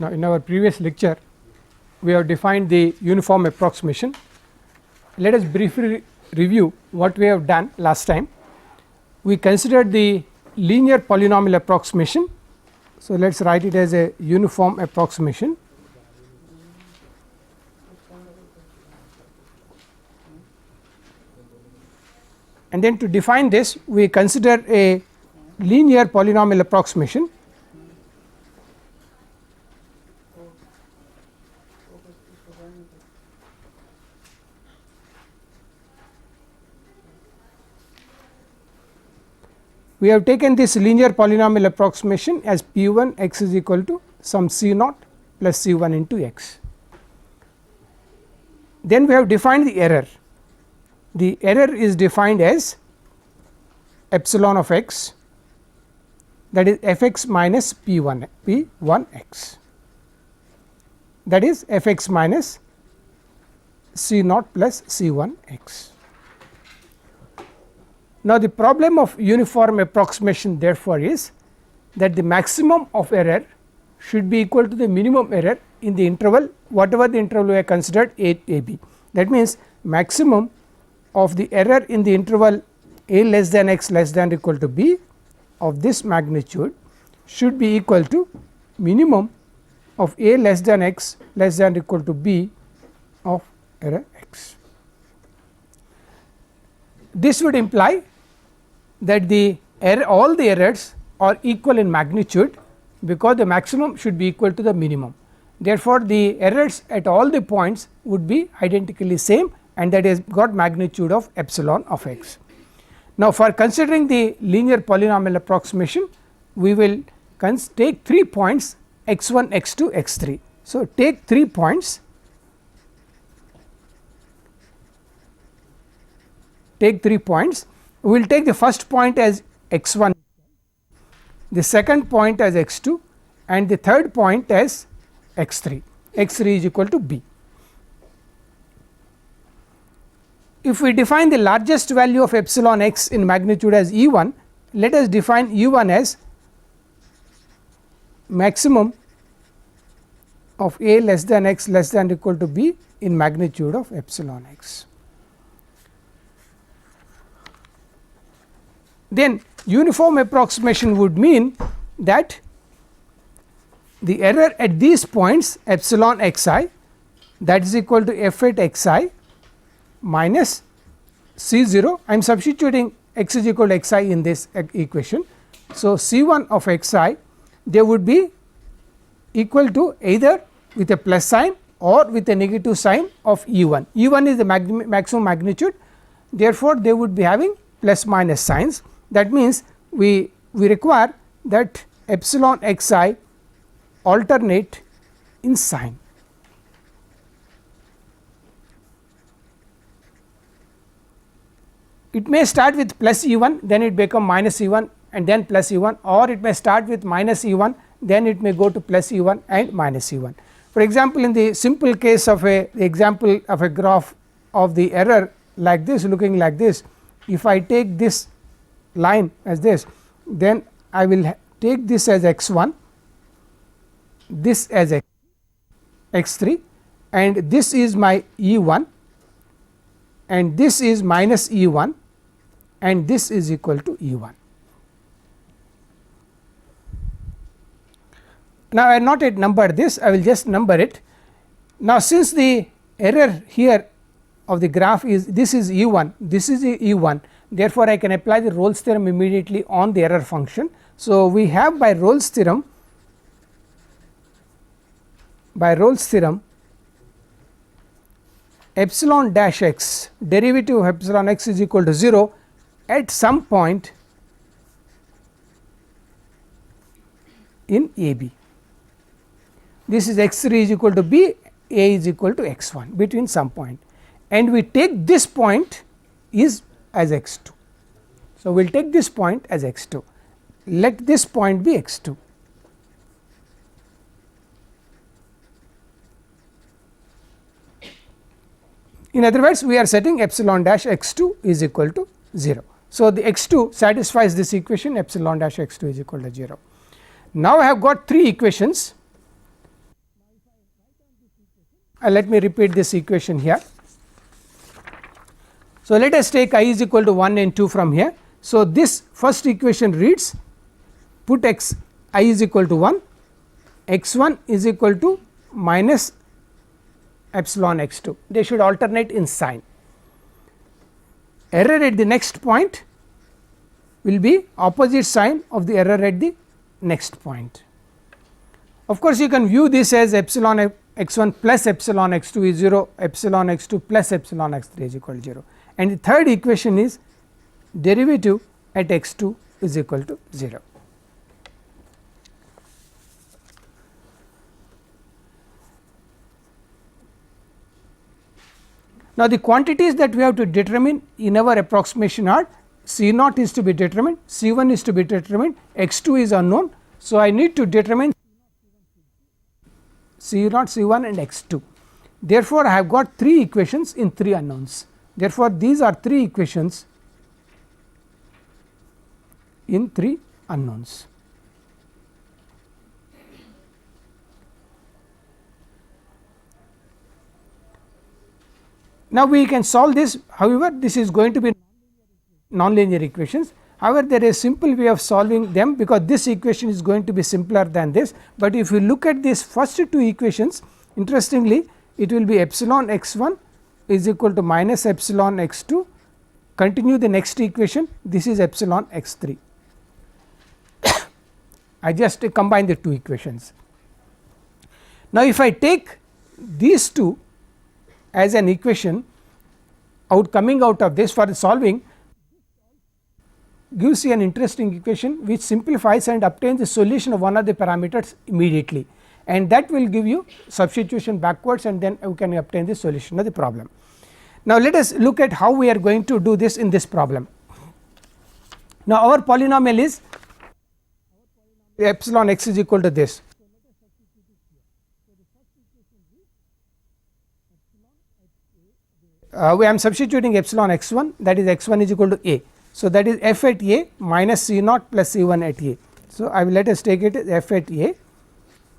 Now, in our previous lecture we have defined the uniform approximation. Let us briefly review what we have done last time. We considered the linear polynomial approximation. So, let us write it as a uniform approximation. And then to define this we consider a linear polynomial approximation. We have taken this linear polynomial approximation as p 1 x is equal to some c naught plus c 1 into x. Then we have defined the error. The error is defined as epsilon of x, that is f x minus p 1 x, that is f x minus c naught plus c 1 x. Now, the problem of uniform approximation therefore is that the maximum of error should be equal to the minimum error in the interval, whatever the interval we have considered a b. That means, maximum of the error in the interval a less than x less than or equal to b of this magnitude should be equal to minimum of a less than x less than or equal to b of error x. This would imply that the error, all the errors are equal in magnitude, because the maximum should be equal to the minimum. Therefore, the errors at all the points would be identically same, and that has got magnitude of epsilon of x. Now, for considering the linear polynomial approximation, we will take 3 points x 1, x 2, x 3. So, take 3 points, we will take the first point as x 1, the second point as x 2 and the third point as x 3, x 3 is equal to b. If we define the largest value of epsilon x in magnitude as E 1, let us define E 1 as maximum of a less than x less than or equal to b in magnitude of epsilon x. Then uniform approximation would mean that the error at these points epsilon x I, that is equal to f at x I minus c 0. I am substituting x is equal to x I in this equation. So, c 1 of x I, they would be equal to either with a plus sign or with a negative sign of E 1. E 1 is the maximum magnitude, therefore, they would be having plus minus signs. That means, we require that epsilon x I alternate in sign. It may start with plus E 1, then it become minus E 1 and then plus E 1, or it may start with minus E 1, then it may go to plus E 1 and minus E 1. For example, in the simple case of the example of a graph of the error like this, looking like this, if I take this line as this, then I will take this as x 1, this as x 3 and this is my E 1 and this is minus E 1 and this is equal to E 1. Now, I have not yet numbered this, I will just number it. Now, since the error here of the graph is this is E 1, this is E 1, therefore, I can apply the Rolle's theorem immediately on the error function. So, we have by Rolle's theorem epsilon dash x, derivative of epsilon x is equal to 0 at some point in a b. This is x 3 is equal to b, a is equal to x 1 between some point, and we take this point is as x 2. So, we will take this point as x 2, let this point be x 2. In other words, we are setting epsilon dash x 2 is equal to 0. So, the x 2 satisfies this equation epsilon dash x 2 is equal to 0. Now, I have got 3 equations. let me repeat this equation here. So, let us take I is equal to 1 and 2 from here. So, this first equation reads, put x I is equal to 1, x 1 is equal to minus epsilon x 2, they should alternate in sign. Error at the next point will be opposite sign of the error at the next point. Of course, you can view this as epsilon x 1 plus epsilon x 2 is 0, epsilon x 2 plus epsilon x 3 is equal to 0, and the third equation is derivative at x 2 is equal to 0. Now, the quantities that we have to determine in our approximation are C naught is to be determined, C 1 is to be determined, x 2 is unknown. So, I need to determine C naught, C 1 and x 2. Therefore, I have got 3 equations in 3 unknowns. Therefore, these are 3 equations in 3 unknowns. Now, we can solve this, however, this is going to be nonlinear equations. However, there is a simple way of solving them, because this equation is going to be simpler than this, but if you look at these first 2 equations, interestingly it will be epsilon x 1 is equal to minus epsilon x 2, continue the next equation, this is epsilon x 3. I just combine the 2 equations. Now, if I take these 2 as an equation coming out of this for solving, gives you an interesting equation which simplifies and obtains the solution of one of the parameters immediately, and that will give you substitution backwards, and then you can obtain the solution of the problem. Now, let us look at how we are going to do this in this problem. Now, our polynomial is epsilon x is equal to this. I am substituting epsilon x 1, that is x 1 is equal to a. So, that is f at a minus C naught plus C 1 at a. So, I will let us take it as f at a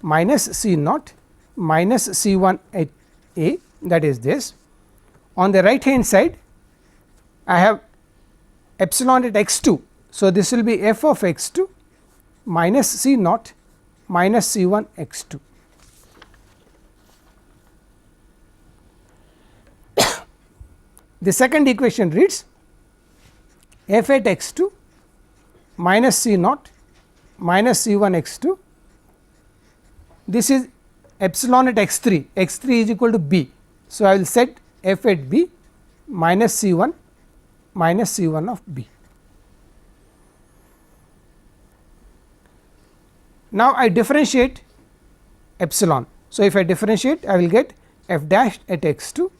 minus C naught minus C 1 at a, that is this. On the right hand side I have epsilon at x 2. So, this will be f of x 2 minus C naught minus C 1 x 2. The second equation reads f at x 2 minus C naught minus C 1 x 2, this is epsilon at x 3 is equal to b. So, I will set f at b minus C 1 minus C 1 of b. Now, I differentiate epsilon. So, if I differentiate, I will get f dash at x 2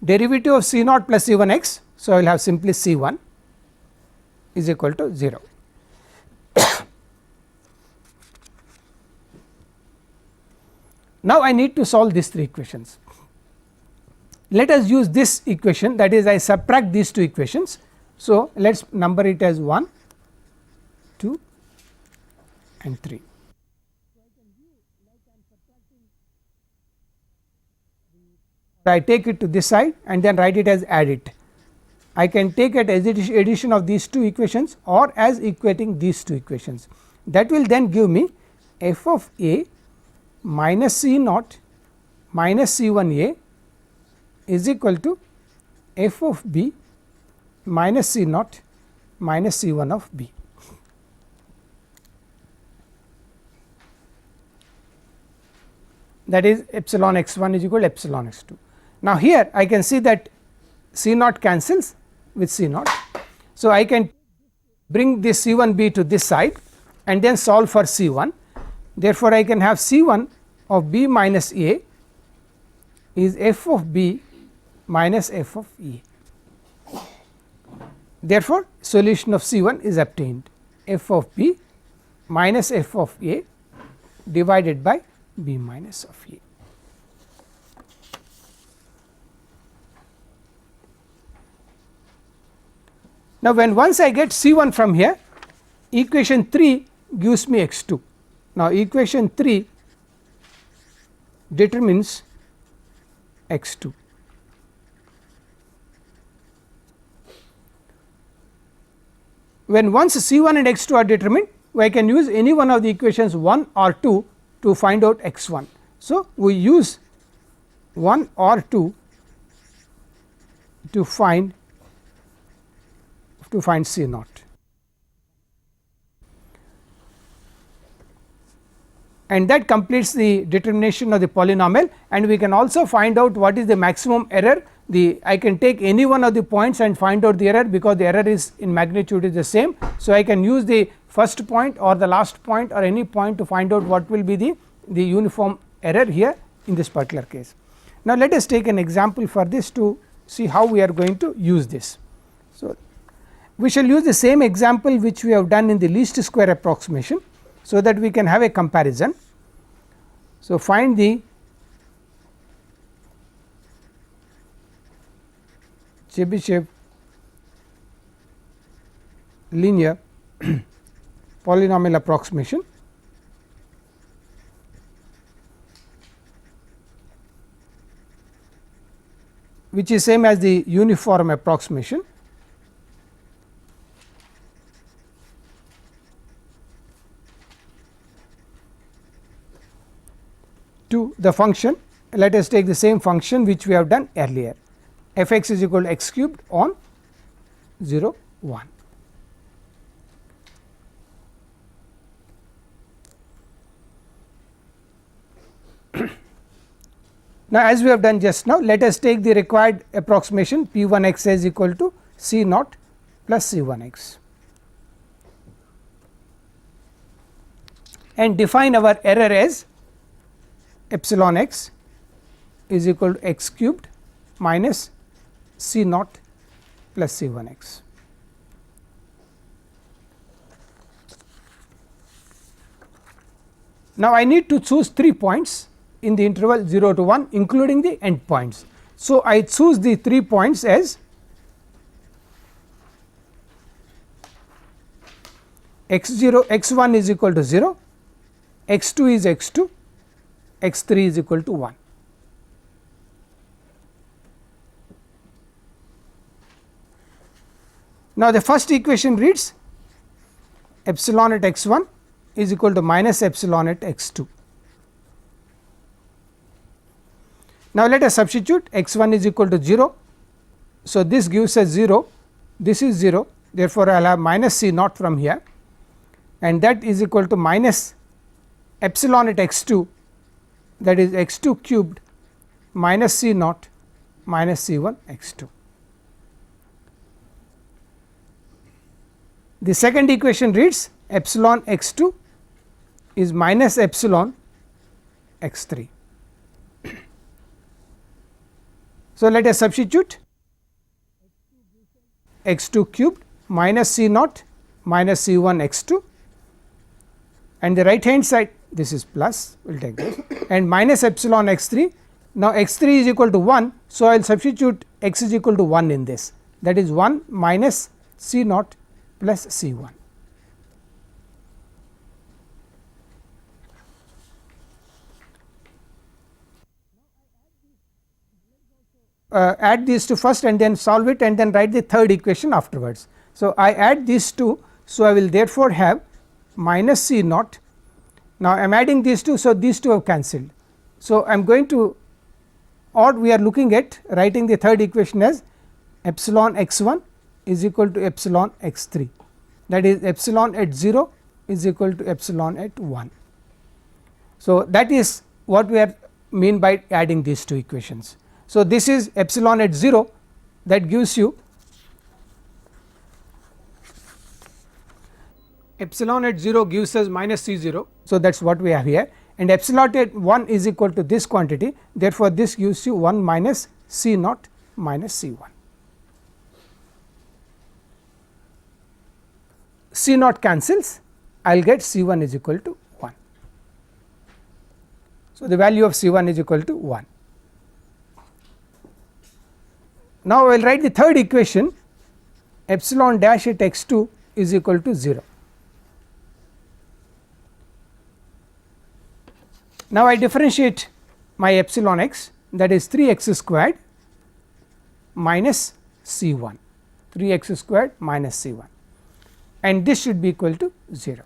derivative of C naught plus C 1 x. So, I will have simply C 1 is equal to 0. Now, I need to solve these 3 equations. Let us use this equation, that is I subtract these 2 equations. So, let us number it as 1, 2 and 3. I take it to this side and then write it as add it. I can take it as addition of these 2 equations or as equating these 2 equations. That will then give me f of a minus C naught minus C 1 a is equal to f of b minus C naught minus C 1 of b. That is epsilon x 1 is equal to epsilon x 2. Now, here I can see that C naught cancels with C naught. So, I can bring this C 1 b to this side and then solve for C 1. Therefore, I can have C 1 of b minus a is f of b minus f of a. Therefore, solution of C 1 is obtained, f of b minus f of a divided by b minus of a. Now, when once I get C 1 from here, equation 3 gives me x 2. Now, equation 3 determines x 2. When once C 1 and x 2 are determined, I can use any one of the equations 1 or 2 to find out x 1. So, we use 1 or 2 to find C naught. And that completes the determination of the polynomial, and we can also find out what is the maximum error. I can take any one of the points and find out the error, because the error is in magnitude is the same. So, I can use the first point or the last point or any point to find out what will be the uniform error here in this particular case. Now, let us take an example for this to see how we are going to use this. So, we shall use the same example which we have done in the least square approximation, so that we can have a comparison. So, find the Chebyshev linear polynomial approximation, which is same as the uniform approximation. To the function, let us take the same function which we have done earlier, f x is equal to x cubed on 0 1. Now, as we have done just now, let us take the required approximation p 1 x is equal to c naught plus c 1 x and define our error as epsilon x is equal to x cubed minus c naught plus c 1 x. Now, I need to choose 3 points in the interval 0 to 1, including the end points. So, I choose the 3 points as x 0 x 1 is equal to 0, x 2 is x 2, x 3 is equal to 1. Now, the first equation reads epsilon at x 1 is equal to minus epsilon at x 2. Now, let us substitute x 1 is equal to 0. So, this gives us 0, this is 0, therefore, I will have minus c naught from here, and that is equal to minus epsilon at x 2, that is x 2 cubed minus c naught minus c 1 x 2. The second equation reads epsilon x 2 is minus epsilon x 3. So, let us substitute x 2 cubed minus c naught minus c 1 x 2, and the right hand side this is plus, we will take this, and minus epsilon x 3. Now, x 3 is equal to 1. So, I will substitute x is equal to 1 in this, that is 1 minus c naught plus c 1. Add these two first and then solve it and then write the third equation afterwards. So, I add these two. So, I will therefore have minus c naught. Now, I am adding these two. So, these two have cancelled. So, I am going to, or we are looking at writing the third equation as epsilon x 1 is equal to epsilon x 3, that is epsilon at 0 is equal to epsilon at 1. So, that is what we are mean by adding these two equations. So, this is epsilon at 0, that gives you epsilon at 0 gives us minus c 0. So, that is what we have here, and epsilon at 1 is equal to this quantity, therefore, this gives you 1 minus c naught minus c 1. C naught cancels, I will get c 1 is equal to 1. So, the value of c 1 is equal to 1. Now, I will write the third equation epsilon dash at x 2 is equal to 0. Now, I differentiate my epsilon x. that is 3 x squared minus C 1, 3 x squared minus C 1, and this should be equal to 0.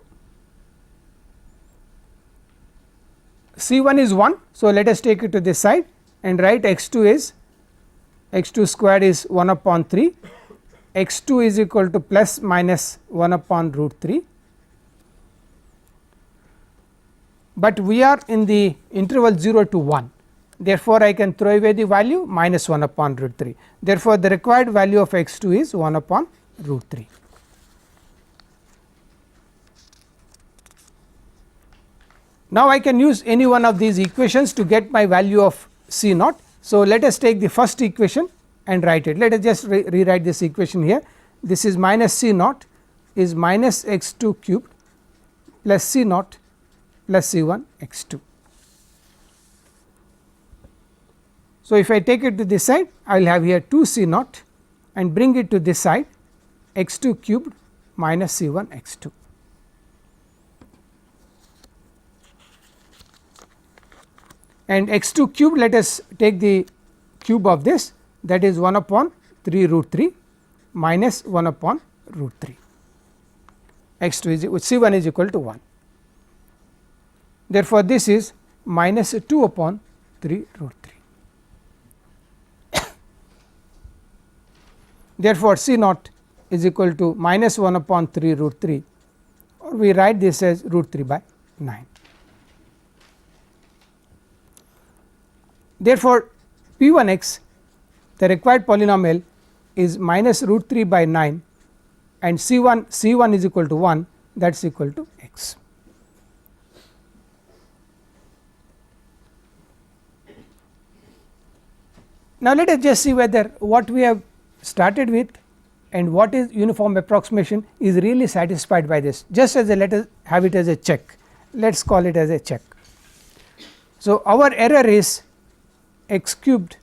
C 1 is 1. So, let us take it to this side and write x 2 is x 2 squared is 1 upon 3, x 2 is equal to plus minus 1 upon root 3, but we are in the interval 0 to 1. Therefore, I can throw away the value minus 1 upon root 3. Therefore, the required value of x 2 is 1 upon root 3. Now, I can use any one of these equations to get my value of C naught. So, let us take the first equation and write it. Let us just rewrite this equation here. This is minus C naught is minus x 2 cubed plus C naught plus C 1 x 2. So, if I take it to this side, I will have here 2 C naught and bring it to this side x 2 cubed minus C 1 x 2. And x 2 cube, let us take the cube of this, that is 1 upon 3 root 3 minus 1 upon root 3, x 2 is C 1 is equal to 1. Therefore, this is minus 2 upon 3 root 3. Therefore, C naught is equal to minus 1 upon 3 root 3, or we write this as root 3 by 9. Therefore, P 1 x, the required polynomial, is minus root 3 by 9 and C 1 is equal to 1, that is equal to x. Now, let us just see whether what we have started with and what is uniform approximation is really satisfied by this. Just as a, let us have it as a check, let us call it as a check. So, our error is x cubed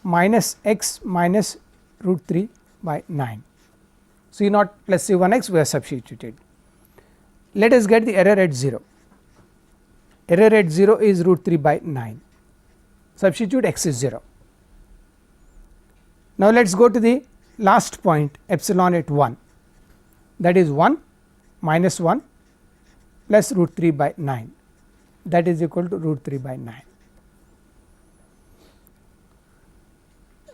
minus x minus root 3 by 9, C naught plus C 1 x we have substituted. Let us get the error at 0. Error at 0 is root 3 by 9, substitute x is 0. Now, let us go to the last point epsilon at 1, that is 1 minus 1 plus root 3 by 9, that is equal to root 3 by 9.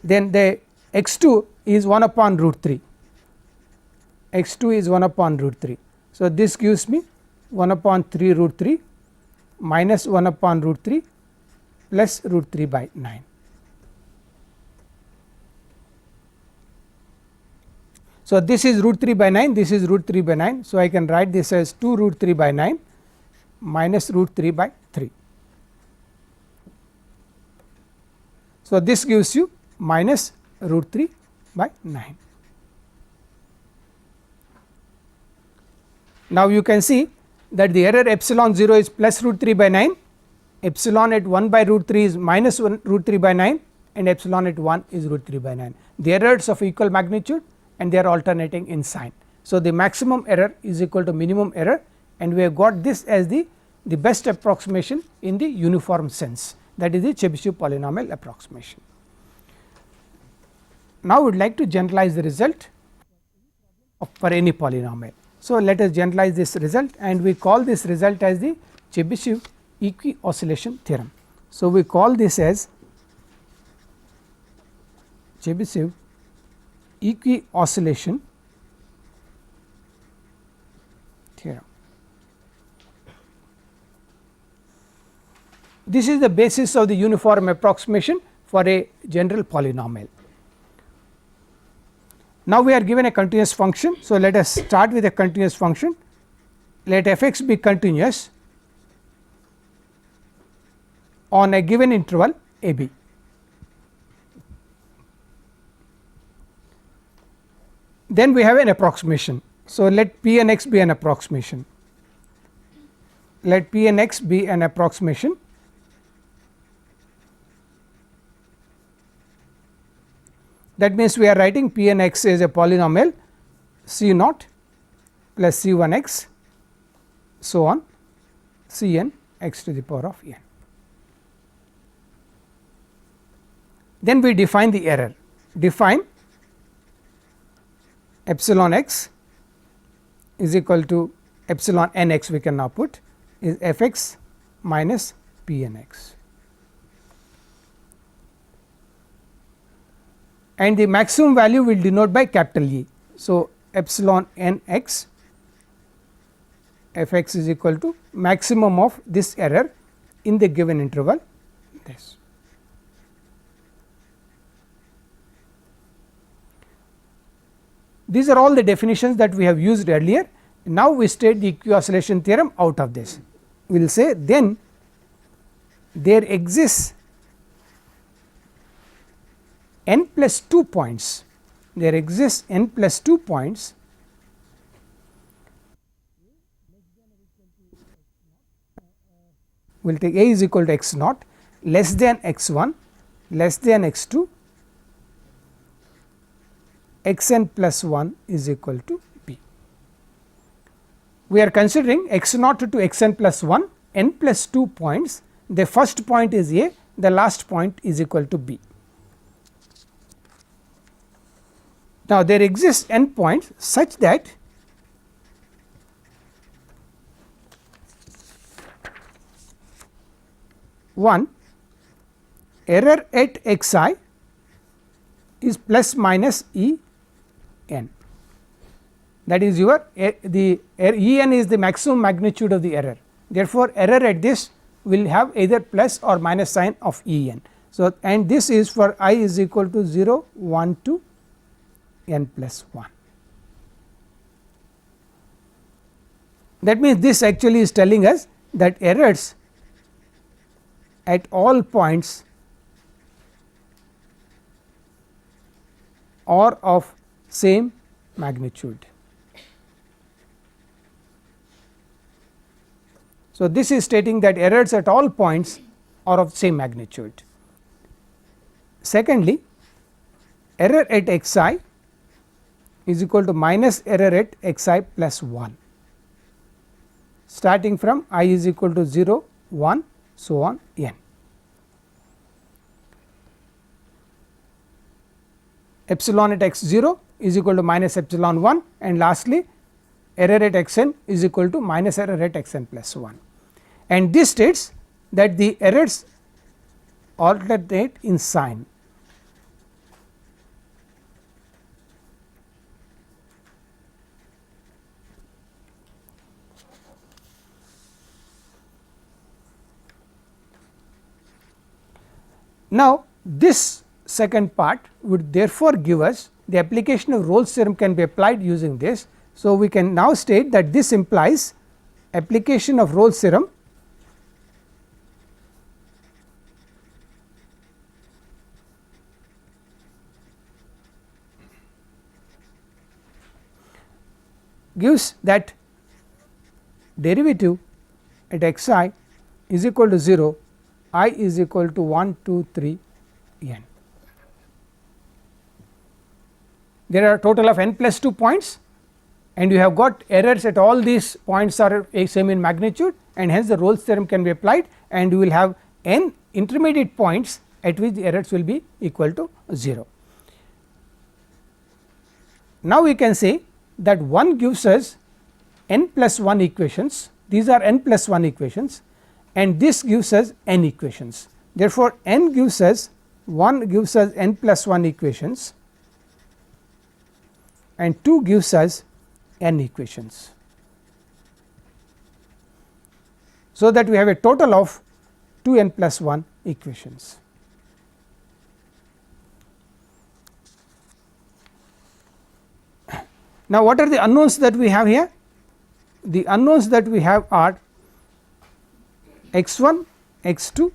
Then the x 2 is 1 upon root 3, x 2 is 1 upon root 3. So, this gives me 1 upon 3 root 3 minus 1 upon root 3 plus root 3 by 9. So, this is root 3 by 9, this is root 3 by 9. So, I can write this as 2 root 3 by 9 minus root 3 by 3. So, this gives you minus root 3 by 9. Now, you can see that the error epsilon 0 is plus root 3 by 9, epsilon at 1 by root 3 is minus 1 root 3 by 9, and epsilon at 1 is root 3 by 9. The errors of equal magnitude and they are alternating in sign. So, the maximum error is equal to minimum error, and we have got this as the best approximation in the uniform sense, that is the Chebyshev polynomial approximation. Now, we would like to generalize the result for any polynomial. So, let us generalize this result and we call this result as the Chebyshev equi-oscillation theorem. So, we call this as Chebyshev equi-oscillation theorem. This is the basis of the uniform approximation for a general polynomial. Now, we are given a continuous function. So, let us start with a continuous function. Let f x be continuous on a given interval a b. Then we have an approximation. So, let p n x be an approximation. Let p n x be an approximation. That means, we are writing p n x as a polynomial c naught plus c 1 x, so on c n x to the power of n. Then we define the error, define epsilon x is equal to epsilon n x, we can now put is f x minus p n x, and the maximum value will denote by capital E. So, epsilon n x f x is equal to maximum of this error in the given interval this. These are all the definitions that we have used earlier. Now, we state the q oscillation theorem out of this. We will say then there exists n plus 2 points, there exists n plus 2 points we will take a is equal to x naught less than x 1 less than x 2 x n plus 1 is equal to b. We are considering x naught to x n plus 1 n plus 2 points, the first point is a, the last point is equal to b. Now, there exists n points such that one error at x I is plus minus E n, that is your the E n is the maximum magnitude of the error. Therefore, error at this will have either plus or minus sign of E n. So, and this is for I is equal to 0, 1 to n plus 1. That means, this actually is telling us that errors at all points are of same magnitude. So, this is stating that errors at all points are of same magnitude. Secondly, error at x I is equal to minus error at x I plus 1, starting from I is equal to 0, 1, so on n. Epsilon at x 0 is equal to minus epsilon 1, and lastly error at x n is equal to minus error at x n plus 1, and this states that the errors alternate in sign. Now, this second part would therefore give us the application of Rolle's theorem can be applied using this. So, we can now state that this implies application of Rolle's theorem gives that derivative at x I is equal to 0, I is equal to 1, 2, 3 n. There are a total of n plus 2 points, and you have got errors at all these points are same in magnitude, and hence the Rolle's theorem can be applied, and you will have n intermediate points at which the errors will be equal to 0. Now, we can say that 1 gives us n plus 1 equations, these are n plus 1 equations, and this gives us n equations. Therefore, n gives us 1 gives us n plus 1 equations, and 2 gives us n equations. So, that we have a total of 2 n plus 1 equations. Now, what are the unknowns that we have here? The unknowns that we have are x 1, x 2,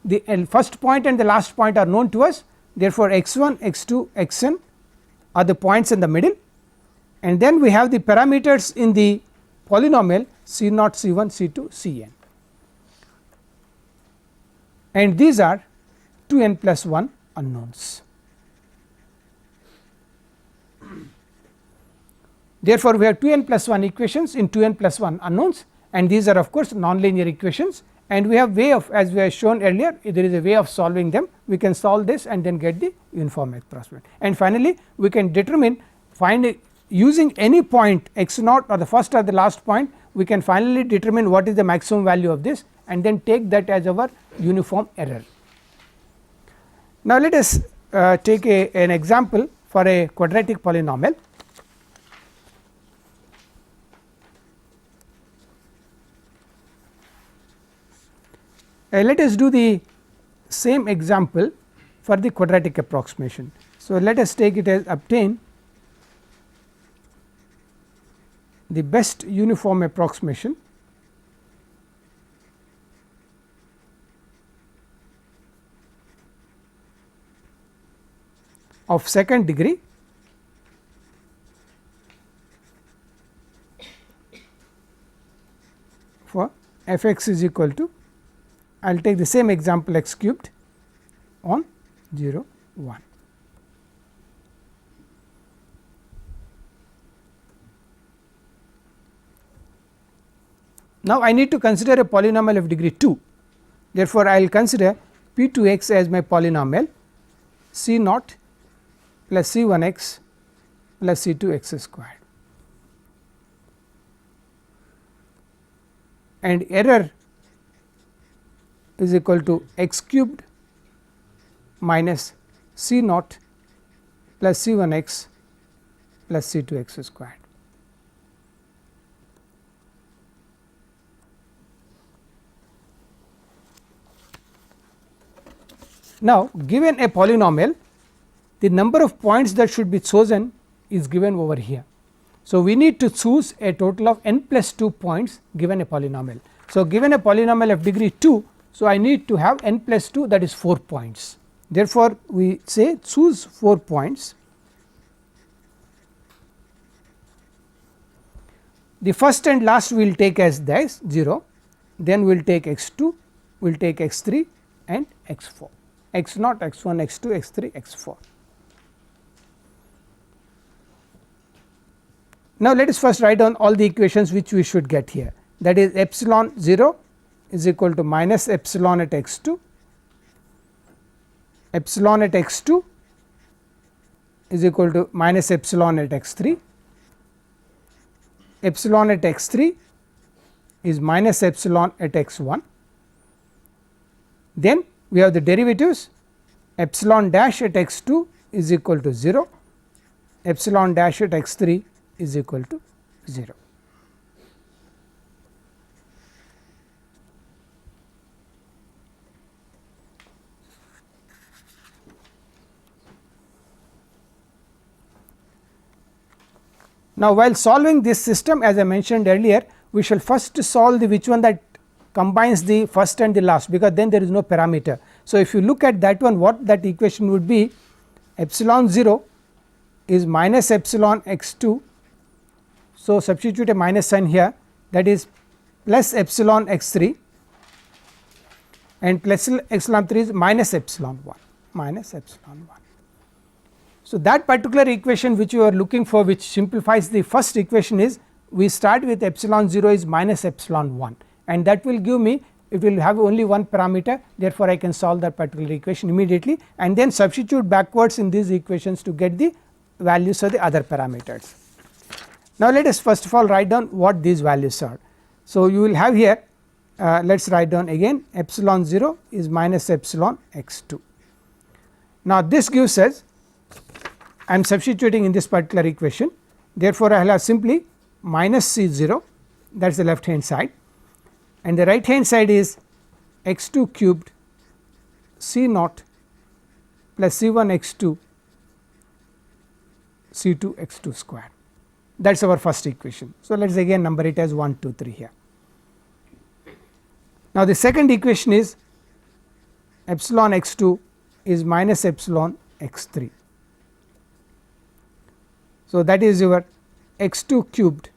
the first point and the last point are known to us. Therefore, x 1, x 2, x n are the points in the middle, and then we have the parameters in the polynomial c 0, c 1, c 2, c n, and these are 2 n plus 1 unknowns. Therefore, we have 2 n plus 1 equations in 2 n plus 1 unknowns, and these are of course nonlinear equations, and we have way of, as we have shown earlier, there is a way of solving them. We can solve this and then get the uniform approximation, and finally we can determine, find using any point x naught or the first or the last point, we can finally determine what is the maximum value of this and then take that as our uniform error. Now let us take an example for a quadratic polynomial. Let us do the same example for the quadratic approximation. So let us take it as obtain the best uniform approximation of second degree for f x is equal to, I will take the same example x cubed on 0 1. Now I need to consider a polynomial of degree 2, therefore I will consider p 2 x as my polynomial c naught plus c 1 x plus c 2 x squared, and error is equal to x cubed minus c naught plus c 1 x plus c 2 x squared. Now given a polynomial, the number of points that should be chosen is given over here. So we need to choose a total of n plus 2 points given a polynomial. So given a polynomial of degree 2, so I need to have n plus 2, that is 4 points. Therefore we say choose 4 points. The first and last we will take as this 0, then we will take x 2, we will take x 3 and x 4, x naught, x 1, x 2, x 3, x 4. Now let us first write down all the equations which we should get here, that is epsilon 0 is equal to minus epsilon at x 2, epsilon at x 2 is equal to minus epsilon at x 3, epsilon at x 3 is minus epsilon at x 1. Then we have the derivatives, epsilon dash at x 2 is equal to 0, epsilon dash at x 3 is equal to 0. Now while solving this system, as I mentioned earlier, we shall first solve the which one that combines the first and the last, because then there is no parameter. So if you look at that one, what that equation would be, epsilon 0 is minus epsilon x 2. So substitute a minus sign here, that is plus epsilon x 3, and plus epsilon 3 is minus epsilon 1, minus epsilon 1. So that particular equation which you are looking for, which simplifies the first equation, is we start with epsilon 0 is minus epsilon 1, and that will give me, it will have only one parameter, therefore I can solve that particular equation immediately and then substitute backwards in these equations to get the values of the other parameters. Now let us first of all write down what these values are. So you will have here, let us write down again, epsilon 0 is minus epsilon x 2. Now this gives us, I am substituting in this particular equation, therefore I will have simply minus c 0, that is the left hand side, and the right hand side is x 2 cubed c naught plus c 1 x 2 c 2 x 2 square. That is our first equation. So let us again number it as 1 2 3 here. Now the second equation is epsilon x 2 is minus epsilon x 3. So that is your x 2 cubed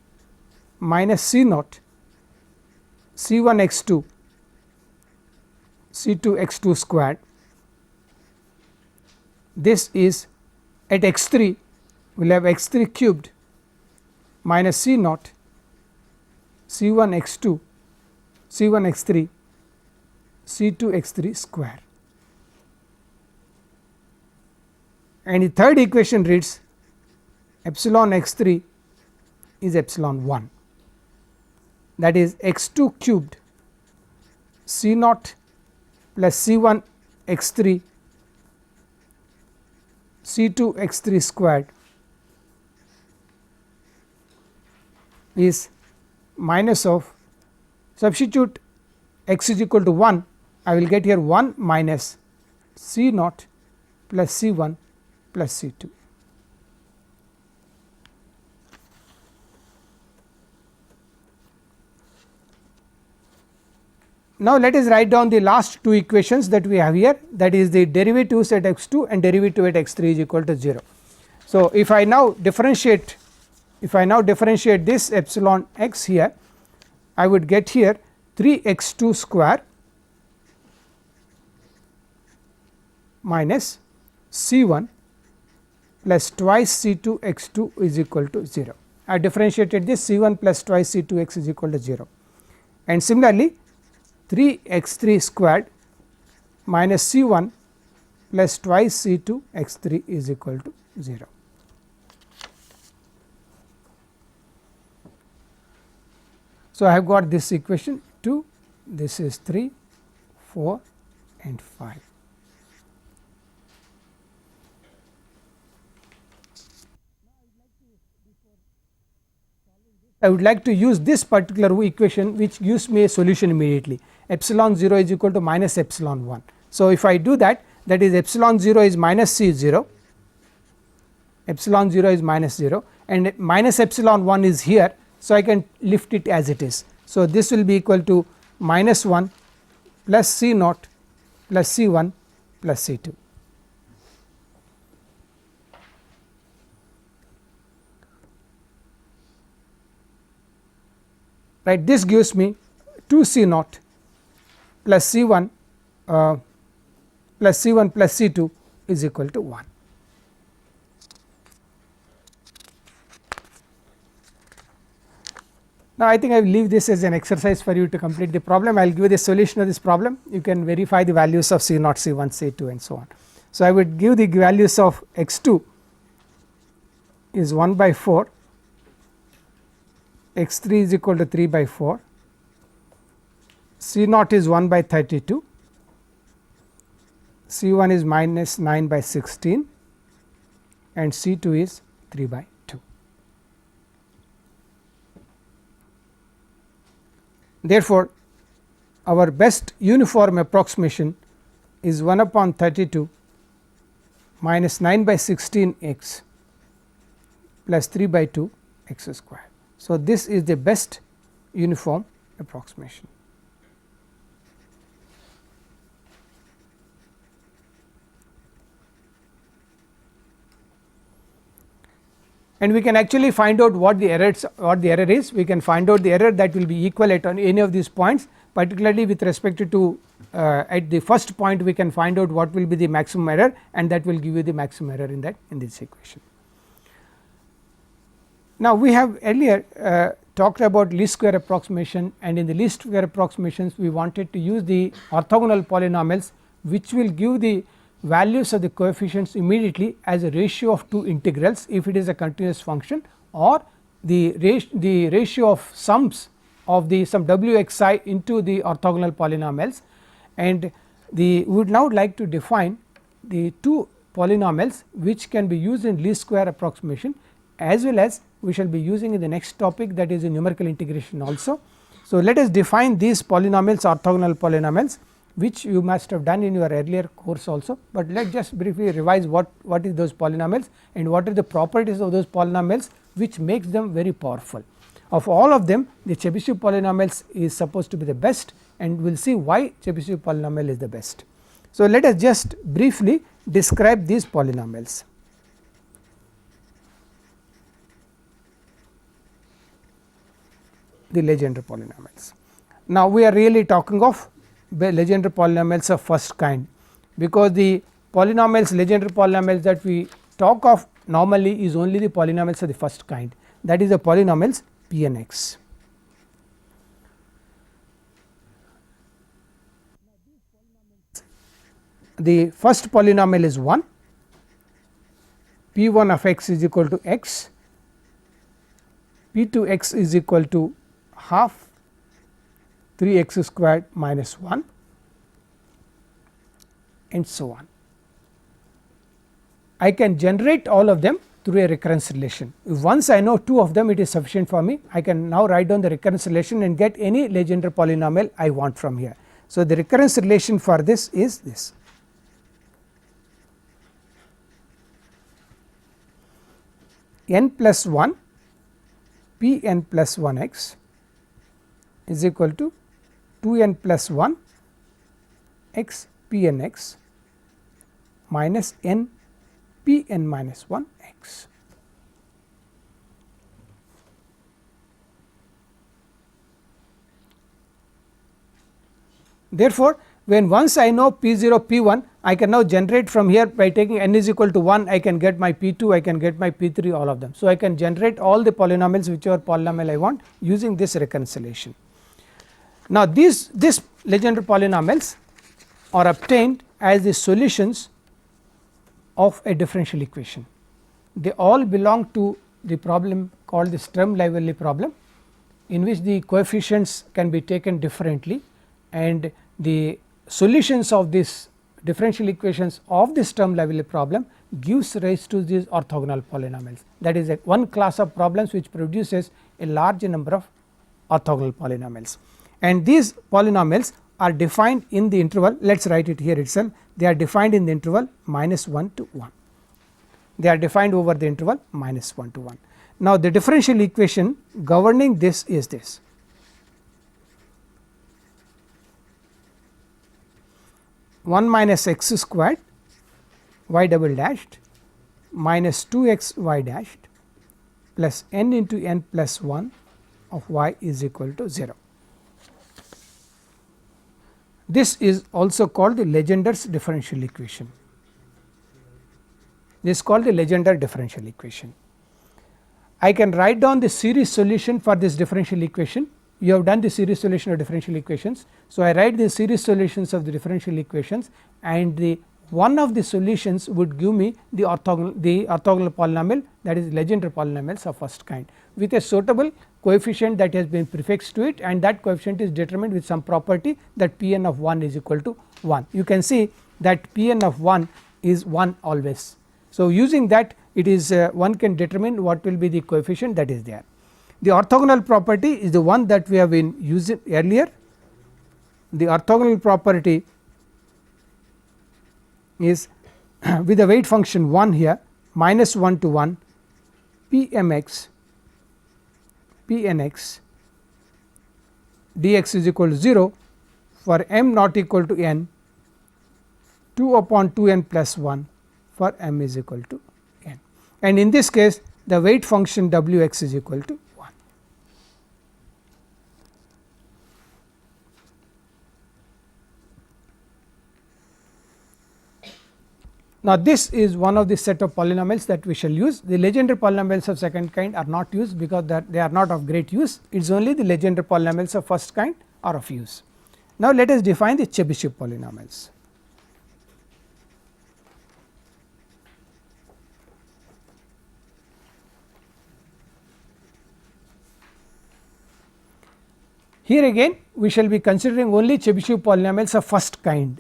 minus c naught c 1 x 2 c 2 x 2 squared. This is at x 3 we will have x 3 cubed minus c naught c 1 x 2 c 1 x 3 C2 x3 square, and the third equation reads epsilon x3 is epsilon 1, that is x2 cubed C naught plus C1 x3 C2 x3 squared is minus of, substitute x is equal to 1, I will get here 1 minus C naught plus C1 plus C2. Now, let us write down the last two equations that we have here, that is the derivatives at x2 and derivative at x3 is equal to 0. So, if I now differentiate this epsilon x here, I would get here 3 x2 square minus C1 plus twice C2 x2 is equal to 0. I differentiated this, C1 plus twice C2 x is equal to 0, and similarly 3 x3 squared minus C1 plus twice C2 x3 is equal to 0. So, I have got this equation 2, this is 3, 4 and 5. I would like to use this particular equation which gives me a solution immediately, epsilon 0 is equal to minus epsilon 1. So, if I do that, that is epsilon 0 is minus C 0, epsilon 0 is minus 0 and minus epsilon 1 is here. So, I can lift it as it is. So, this will be equal to minus 1 plus C naught plus C1 plus C2. Right, this gives me 2 C naught plus C1 plus C1 plus C2 is equal to 1. Now, I think I will leave this as an exercise for you to complete the problem. I will give you the solution of this problem, you can verify the values of C naught, C1, C2 and so on. So, I would give the values of x2 is 1 by 4, x3 is equal to 3 by 4, C naught is 1 by 32, C1 is minus 9 by 16 and C2 is 3 by 2. Therefore, our best uniform approximation is 1 upon 32 minus 9 by 16 x plus 3 by 2 x square. So, this is the best uniform approximation. And we can actually find out what the error is. We can find out the error that will be equal at any of these points, particularly with respect to at the first point we can find out what will be the maximum error, and that will give you the maximum error in this equation. Now, we have earlier talked about least square approximation, and in the least square approximations we wanted to use the orthogonal polynomials which will give the values of the coefficients immediately as a ratio of two integrals if it is a continuous function, or the ratio of sums of the some w x I into the orthogonal polynomials. And we would now like to define the two polynomials which can be used in least square approximation, as well as we shall be using in the next topic, that is in numerical integration also. So, let us define these polynomials, orthogonal polynomials, which you must have done in your earlier course also, but let us just briefly revise what is those polynomials and what are the properties of those polynomials which makes them very powerful. Of all of them, the Chebyshev polynomials is supposed to be the best, and we will see why Chebyshev polynomial is the best. So, let us just briefly describe these polynomials. The Legendre polynomials. Now, we are really talking of Legendre polynomials of first kind, because the polynomials, Legendre polynomials that we talk of normally is only the polynomials of the first kind, that is the polynomials p n x. the first polynomial is 1, p 1 of x is equal to x, p 2 x is equal to half 3 x squared minus 1 and so on. I can generate all of them through a recurrence relation. If once I know 2 of them, it is sufficient for me. I can now write down the recurrence relation and get any Legendre polynomial I want from here. So, the recurrence relation for this is this. N plus 1 p n plus 1 x is equal to 2 n plus 1 x p n x minus n p n minus 1 x. Therefore, when once I know p 0 p 1, I can now generate from here by taking n is equal to 1, I can get my p 2, I can get my p 3, all of them. So, I can generate all the polynomials whichever polynomial I want using this reconciliation. Now, this Legendre polynomials are obtained as the solutions of a differential equation. They all belong to the problem called the Sturm-Liouville problem, in which the coefficients can be taken differently, and the solutions of these differential equations of the Sturm-Liouville problem gives rise to these orthogonal polynomials. That is one class of problems which produces a large number of orthogonal polynomials, and these polynomials are defined in the interval. Let us write it here itself. They are defined in the interval minus 1 to 1. They are defined over the interval minus 1 to 1. Now, the differential equation governing this is this. One minus x squared y double dashed minus 2 x y dashed plus n into n plus 1 of y is equal to 0. This is also called the Legendre's differential equation. This is called the Legendre differential equation. I can write down the series solution for this differential equation. You have done the series solution of differential equations. So, I write the series solutions of the differential equations, and the one of the solutions would give me the orthogonal polynomial, that is Legendre polynomials of first kind, with a suitable coefficient that has been prefixed to it, and that coefficient is determined with some property that p n of 1 is equal to 1. You can see that p n of 1 is 1 always. So, using that, it is one can determine what will be the coefficient that is there. The orthogonal property is the one that we have been using earlier. The orthogonal property is with the weight function 1 here, minus 1 to 1 p m x p n x dx is equal to 0 for m not equal to n, 2 upon 2 n plus 1 for m is equal to n, and in this case the weight function w x is equal to 1. Now, this is one of the set of polynomials that we shall use. The Legendre polynomials of second kind are not used because they are not of great use. It is only the Legendre polynomials of first kind are of use. Now, let us define the Chebyshev polynomials. Here again we shall be considering only Chebyshev polynomials of first kind.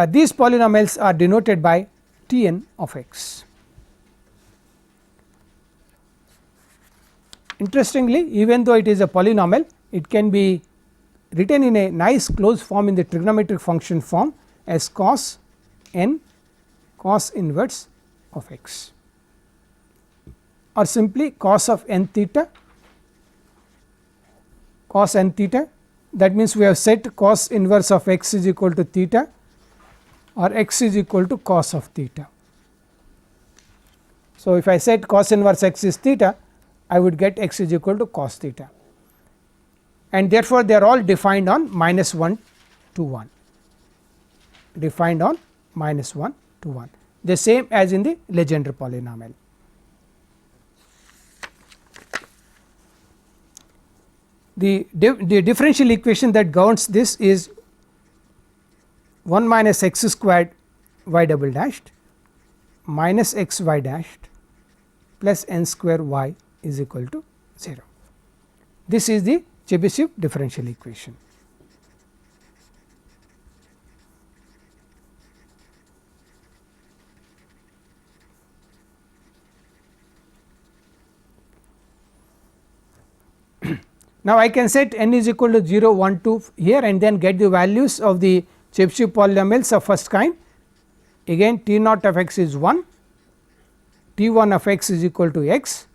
These polynomials are denoted by T n of x. Interestingly, even though it is a polynomial, it can be written in a nice closed form in the trigonometric function form as cos n cos inverse of x, or simply cos of n theta cos n theta. That means, we have set cos inverse of x is equal to theta, or x is equal to cos of theta. So, if I set cos inverse x is theta, I would get x is equal to cos theta, and therefore, they are all defined on minus 1 to 1, defined on minus 1 to 1, the same as in the Legendre polynomial. the differential equation that governs this is 1 minus x squared y double dashed minus x y dashed plus n square y is equal to 0. This is the Chebyshev differential equation. Now, I can set n is equal to 0, 1, 2 here and then get the values of the Chebyshev polynomials of first kind. Again T naught of x is 1, T 1 of x is equal to x,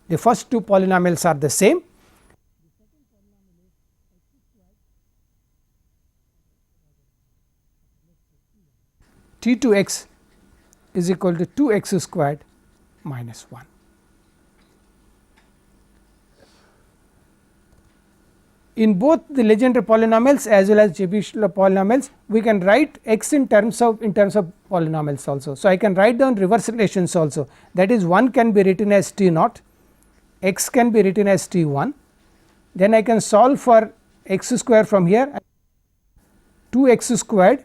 the first two polynomials are the same. T 2 x is equal to 2 x squared minus 1. In both the Legendre polynomials as well as Chebyshev polynomials, we can write x in terms of polynomials also. So, I can write down reverse relations also, that is 1 can be written as T naught, x can be written as T 1, then I can solve for x square from here, 2 x squared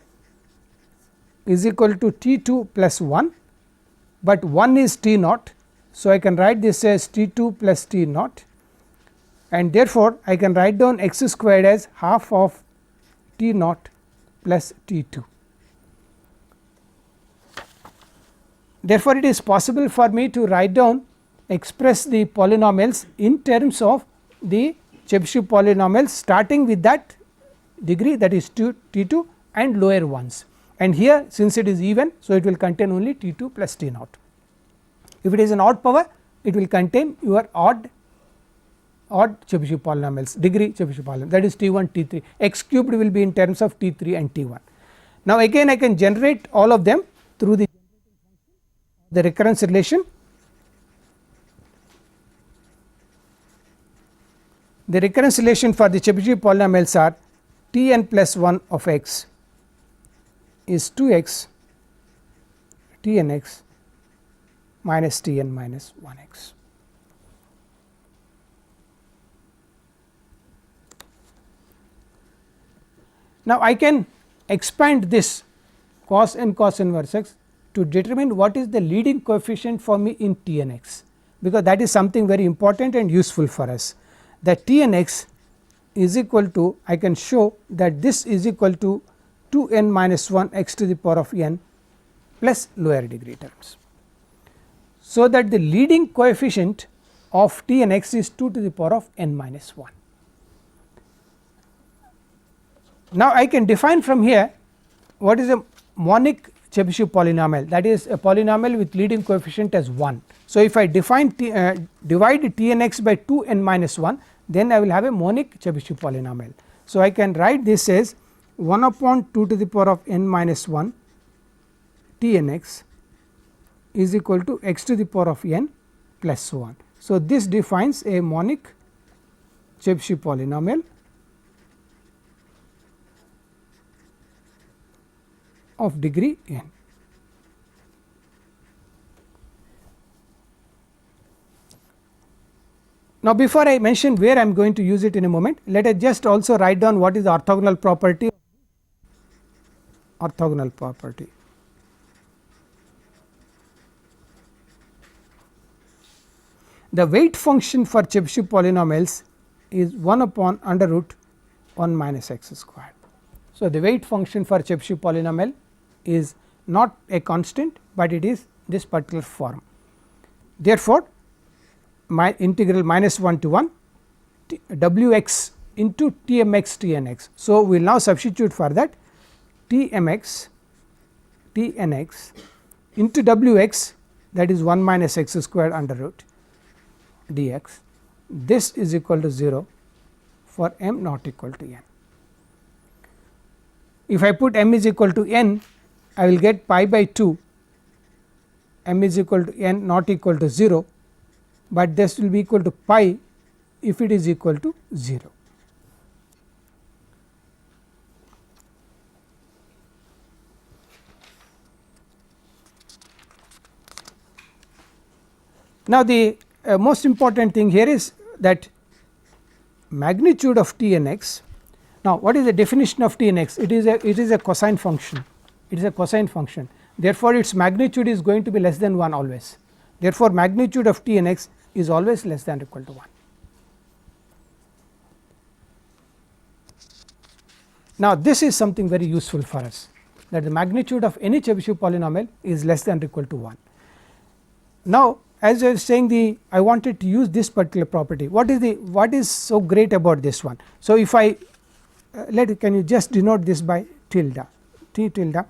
is equal to T 2 plus 1, but 1 is T naught. So, I can write this as T 2 plus T naught, and therefore, I can write down x squared as half of T naught plus T 2. Therefore, it is possible for me to write down express the polynomials in terms of the Chebyshev polynomials starting with that degree, that is T 2 and lower ones, and here since it is even, so it will contain only T 2 plus T naught. If it is an odd power, it will contain your odd Chebyshev polynomials, degree Chebyshev polynomial, that is T 1 T 3, x cubed will be in terms of T 3 and T 1. Now, again I can generate all of them through the recurrence relation. The recurrence relation for the Chebyshev polynomials are T n plus 1 of x is 2 x T n x minus T n minus 1 x. Now, I can expand this cos n cos inverse x to determine what is the leading coefficient for me in T n x, because that is something very important and useful for us, that T n x is equal to, I can show that this is equal to 2 n minus 1 x to the power of n plus lower degree terms. So, that the leading coefficient of T n x is 2 to the power of n minus 1. Now, I can define from here what is a monic Chebyshev polynomial, that is a polynomial with leading coefficient as 1. So, if I divide T n x by 2 n minus 1, then I will have a monic Chebyshev polynomial. So, I can write this as 1 upon 2 to the power of n minus 1 T n x is equal to x to the power of n plus so on. So, this defines a monic Chebyshev polynomial of degree n. Now, before I mention where I am going to use it in a moment, let us just also write down what is the orthogonal property. The weight function for Chebyshev polynomials is 1 upon under root 1 minus x squared. So, the weight function for Chebyshev polynomial is not a constant, but it is this particular form. Therefore, my integral minus 1 to 1 w x into T m x T n x. So, we will now substitute for that T m x T n x into w x, that is 1 minus x squared under root dx. This is equal to 0 for m not equal to n. If I put m is equal to n, I will get pi by 2, m is equal to n not equal to 0, but this will be equal to pi if it is equal to 0. Now, the most important thing here is that magnitude of t n x. Now, what is the definition of t n x? It is a cosine function, it is a cosine function, therefore, its magnitude is going to be less than 1 always, therefore, magnitude of t n x is always less than or equal to 1. Now, this is something very useful for us, that the magnitude of any Chebyshev polynomial is less than or equal to 1. Now, as I was saying, I wanted to use this particular property. What is so great about this one? So, if I can you just denote this by tilde, t tilde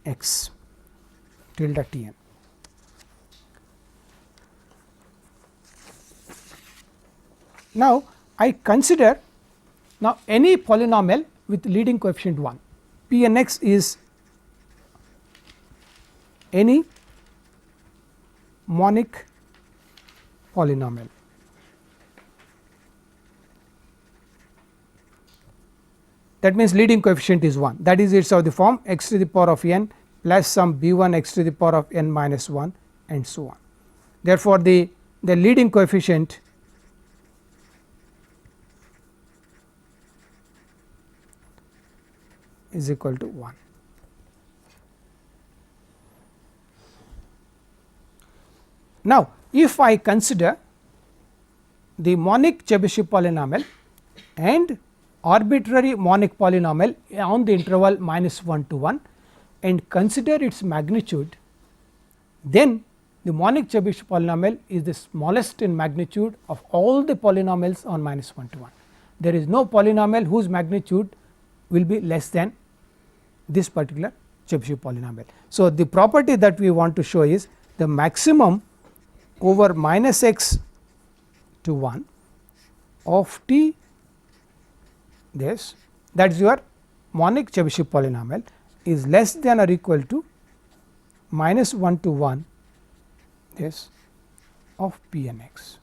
x tilde t n. Now, I consider now any polynomial with leading coefficient 1, p n x is any monic polynomial. That means leading coefficient is 1, that is, it is of the form x to the power of n plus some b 1 x to the power of n minus 1 and so on. Therefore, the leading coefficient is equal to 1. Now, if I consider the monic Chebyshev polynomial and arbitrary monic polynomial on the interval minus 1 to 1 and consider its magnitude, then the monic Chebyshev polynomial is the smallest in magnitude of all the polynomials on minus 1 to 1. There is no polynomial whose magnitude will be less than this particular Chebyshev polynomial. So, the property that we want to show is the maximum over minus x to 1 of t, this, that is your monic Chebyshev polynomial, is less than or equal to minus 1 to 1 this of p n x.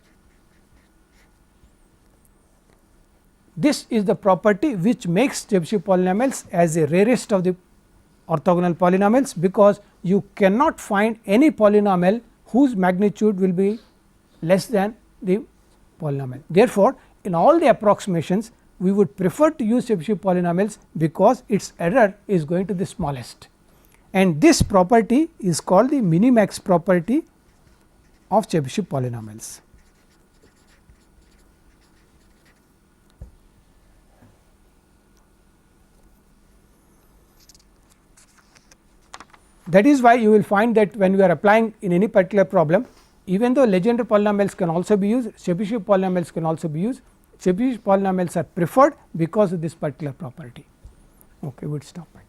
This is the property which makes Chebyshev polynomials as the rarest of the orthogonal polynomials, because you cannot find any polynomial whose magnitude will be less than the polynomial. Therefore, in all the approximations we would prefer to use Chebyshev polynomials because its error is going to the smallest, and this property is called the minimax property of Chebyshev polynomials. That is why you will find that when we are applying in any particular problem, even though Legendre polynomials can also be used, Chebyshev polynomials can also be used, Chebyshev polynomials are preferred because of this particular property. Okay, we would stop at